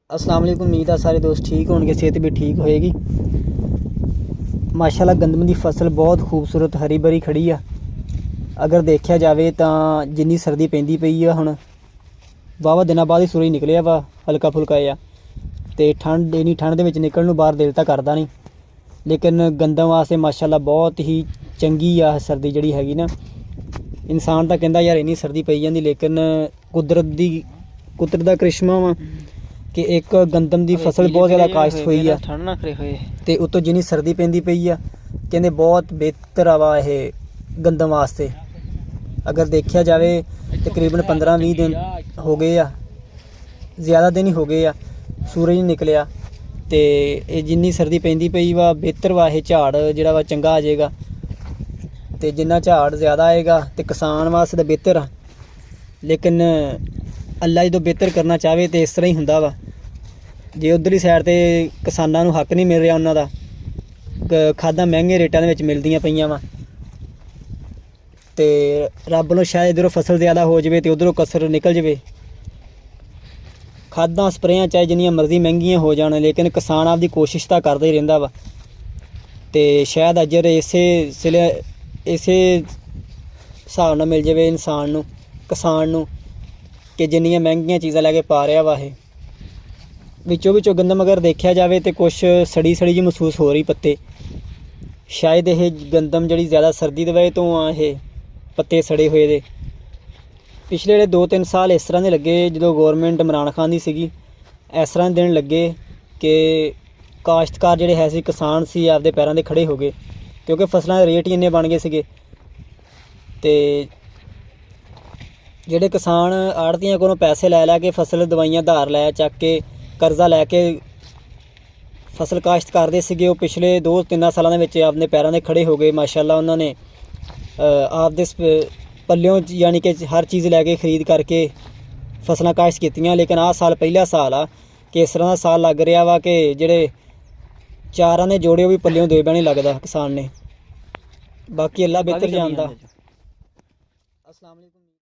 अस्सलाम वालेकुम। उम्मीद है सारे दोस्त ठीक होंगे, सेहत भी ठीक होएगी। माशाल्लाह गंदम की फसल बहुत खूबसूरत हरी भरी खड़ी आ। अगर देखा जाए तो जिन्नी सर्दी पैंदी पई आ हुण वाहवा दिनों बाद ही सूरज निकलिया वा हल्का फुल्का आ, तो ठंड इन्नी ठंड दे विच निकलण नूं बाहर दिल तां करदा नहीं, लेकिन गंदम वास्ते माशाल्लाह बहुत ही चंगी आ सर्दी जिहड़ी हैगी ना। इंसान तां कहंदा यार इन्नी सर्दी पई जांदी, लेकिन कुदरत दा करिश्मा वा कि एक गंदम की फसल बहुत ज़्यादा काश्त हुई है, तो उत्तों जिन्नी सर्दी पैंदी पई आ कहंदे बहुत बेहतर आ वा यह गंदम वास्ते। अगर देखा जाए तकरीबन 15-20 दिन हो गए आ, ज़्यादा दिन ही हो गए आ सूरज नहीं निकलिया, तो ये जिन्नी सर्दी पैंदी पई वा बेहतर वा यह झाड़ जिहड़ा वा चंगा आ जाएगा, तो जिन्ना झाड़ ज़्यादा आएगा तो किसान वास्ते तो बेहतर आ। लेकिन अल्लाह जो बेहतर करना चाहे तो इस तरह ही हुंदा वा। जे उधरली साइड ते किसानां नूं हक नहीं मिल रहा उन्हां दा, खादां महंगे रेटां दे विच मिलदियां पईयां वा, ते रब नूं शायद इधरों फसल ज़्यादा हो जाए तो उधरों कसर निकल जाए। खादां स्प्रेयां चाहे जिन्नियां मर्जी महंगियां हो जाण, लेकिन किसान आपदी कोशिश तां करदा ही रहिंदा वा। ते शायद अजर इसे हिसाब नाल मिल जाए इंसान नूं, किसान नूं, कि जिन्नियां महंगियां चीज़ां लैके पा रहा वा। विचों गंदम अगर देखा जाए तो कुछ सड़ी जी महसूस हो रही पत्ते, शायद यह गंदम जी ज़्यादा सर्दी की वजह तो यह पत्ते सड़े हुए दे। पिछले जेह्ड़े 2-3 साल इस तरह के लगे जो गौरमेंट इमरान खान की सीगी, इस तरह के दिन लगे कि काश्तकार जिहड़े है किसान सी आपदे पैरों ते खड़े हो गए, क्योंकि फसलों के रेट ही इन्ने बन गए सीगे। ते जिहड़े किसान आड़तियां कोलों पैसे लै के फसल दवाइयां धार लै चक के कर्जा लैके फसल काश्त करते थे, पिछले 2-3 सालों के अपने पैरों से खड़े हो गए। माशाल्लाह उन्होंने आपदे पल्लियों यानी कि हर चीज़ लैके खरीद करके फसलां काश्त कीतियां। लेकिन आ साल पहला साल आ कि इस तरह का साल लग रहा वा कि जेह्ड़े चारां ने जोड़े भी पल्लियों दे नहीं लगता किसान ने। बाकी अल्लाह बेहतर जानदा। अस्सलाम वालेकुम।